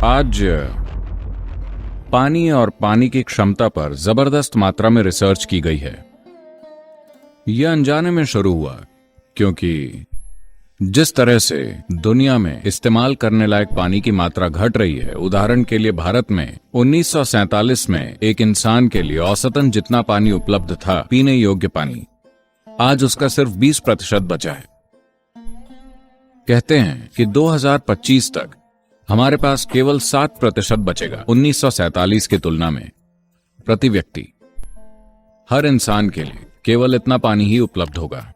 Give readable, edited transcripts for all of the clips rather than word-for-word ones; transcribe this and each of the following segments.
आज पानी और पानी की क्षमता पर जबरदस्त मात्रा में रिसर्च की गई है। यह अनजाने में शुरू हुआ क्योंकि जिस तरह से दुनिया में इस्तेमाल करने लायक पानी की मात्रा घट रही है, उदाहरण के लिए भारत में 1947 में एक इंसान के लिए औसतन जितना पानी उपलब्ध था पीने योग्य पानी, आज उसका सिर्फ 20% बचा है। कहते हैं कि 2025 तक हमारे पास केवल 7% बचेगा 1947 की तुलना में। प्रति व्यक्ति हर इंसान के लिए केवल इतना पानी ही उपलब्ध होगा।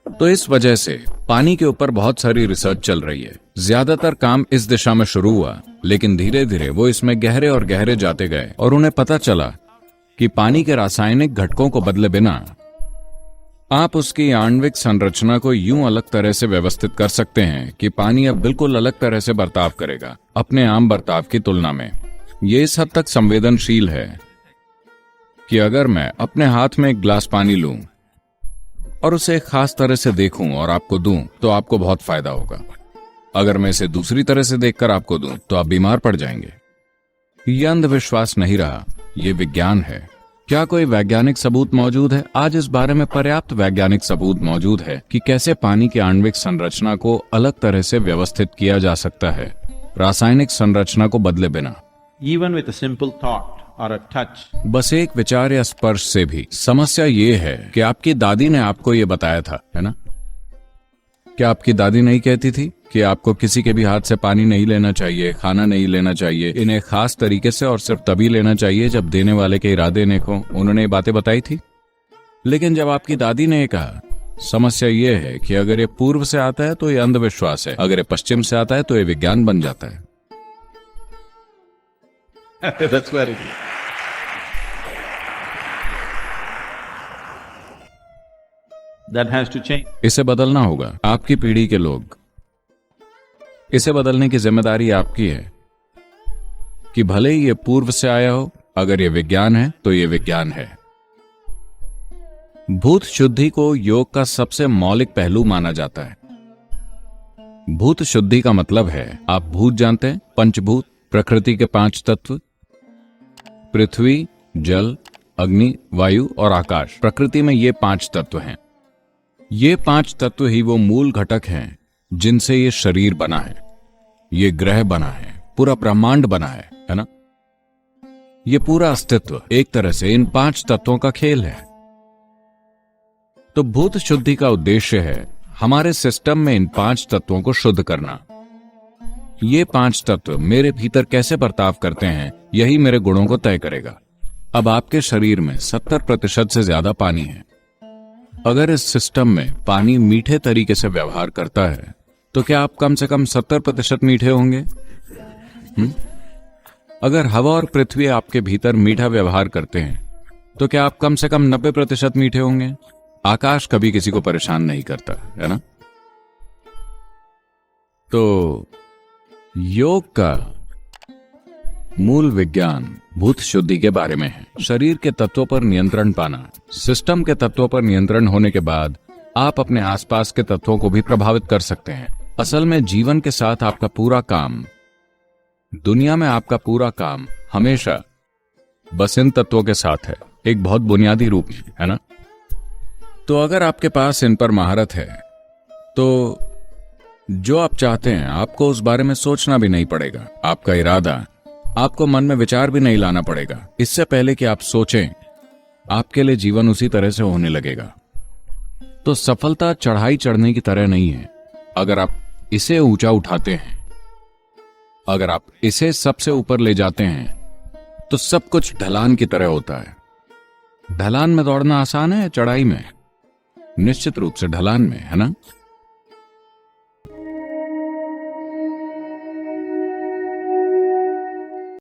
तो इस वजह से पानी के ऊपर बहुत सारी रिसर्च चल रही है। ज्यादातर काम इस दिशा में शुरू हुआ, लेकिन धीरे धीरे वो इसमें गहरे और गहरे जाते गए और उन्हें पता चला कि पानी के रासायनिक घटकों को बदले बिना आप उसकी आणविक संरचना को यूं अलग तरह से व्यवस्थित कर सकते हैं कि पानी अब बिल्कुल अलग तरह से बर्ताव करेगा अपने आम बर्ताव की तुलना में। यह इस हद तक संवेदनशील है कि अगर मैं अपने हाथ में एक गिलास पानी लूं और उसे एक खास तरह से देखूं और आपको दूं तो आपको बहुत फायदा होगा। अगर मैं इसे दूसरी तरह से देखकर आपको दूं तो आप बीमार पड़ जाएंगे। यह अंधविश्वास नहीं रहा, यह विज्ञान है। क्या कोई वैज्ञानिक सबूत मौजूद है? आज इस बारे में पर्याप्त वैज्ञानिक सबूत मौजूद है कि कैसे पानी की आणविक संरचना को अलग तरह से व्यवस्थित किया जा सकता है रासायनिक संरचना को बदले बिना। Even with a simple thought or a touch. बस एक विचार या स्पर्श से भी। समस्या ये है कि आपकी दादी ने आपको ये बताया था, है ना? क्या आपकी दादी नहीं कहती थी कि आपको किसी के भी हाथ से पानी नहीं लेना चाहिए, खाना नहीं लेना चाहिए, इन्हें खास तरीके से और सिर्फ तभी लेना चाहिए जब देने वाले के इरादे नेक हों? उन्होंने ये बातें बताई थी। लेकिन जब आपकी दादी ने कहा, समस्या ये है कि अगर ये पूर्व से आता है तो ये अंधविश्वास है, अगर ये पश्चिम से आता है तो ये विज्ञान बन जाता है। That's very good. That has to change. इसे बदलना होगा। आपकी पीढ़ी के लोग, इसे बदलने की जिम्मेदारी आपकी है कि भले ही ये पूर्व से आया हो, अगर ये विज्ञान है तो ये विज्ञान है। भूत शुद्धि को योग का सबसे मौलिक पहलू माना जाता है। भूत शुद्धि का मतलब है, आप भूत जानते हैं? पंचभूत, प्रकृति के 5 तत्व, पृथ्वी, जल, अग्नि, वायु और आकाश। प्रकृति में ये 5 तत्व हैं। ये 5 तत्व ही वो मूल घटक हैं जिनसे ये शरीर बना है, ये ग्रह बना है, पूरा ब्रह्मांड बना है ना? ये पूरा अस्तित्व एक तरह से इन 5 तत्वों का खेल है। तो भूत शुद्धि का उद्देश्य है हमारे सिस्टम में इन 5 तत्वों को शुद्ध करना। ये 5 तत्व मेरे भीतर कैसे बर्ताव करते हैं, यही मेरे गुणों को तय करेगा। अब आपके शरीर में 70% से ज्यादा पानी है। अगर इस सिस्टम में पानी मीठे तरीके से व्यवहार करता है तो क्या आप कम से कम 70% मीठे होंगे? अगर हवा और पृथ्वी आपके भीतर मीठा व्यवहार करते हैं तो क्या आप कम से कम 90% मीठे होंगे? आकाश कभी किसी को परेशान नहीं करता, है ना? तो योग का मूल विज्ञान भूत शुद्धि के बारे में है। शरीर के तत्वों पर नियंत्रण पाना। सिस्टम के तत्वों पर नियंत्रण होने के बाद आप अपने आसपास के तत्वों को भी प्रभावित कर सकते हैं। असल में जीवन के साथ आपका पूरा काम, दुनिया में आपका पूरा काम हमेशा बस इन तत्वों के साथ है, एक बहुत बुनियादी रूप में, है ना? तो अगर आपके पास इन पर महारत है तो जो आप चाहते हैं आपको उस बारे में सोचना भी नहीं पड़ेगा। आपका इरादा, आपको मन में विचार भी नहीं लाना पड़ेगा। इससे पहले कि आप सोचें, आपके लिए जीवन उसी तरह से होने लगेगा। तो सफलता चढ़ाई चढ़ने की तरह नहीं है। अगर आप इसे ऊंचा उठाते हैं, अगर आप इसे सबसे ऊपर ले जाते हैं तो सब कुछ ढलान की तरह होता है। ढलान में दौड़ना आसान है, चढ़ाई में? निश्चित रूप से ढलान में, है ना?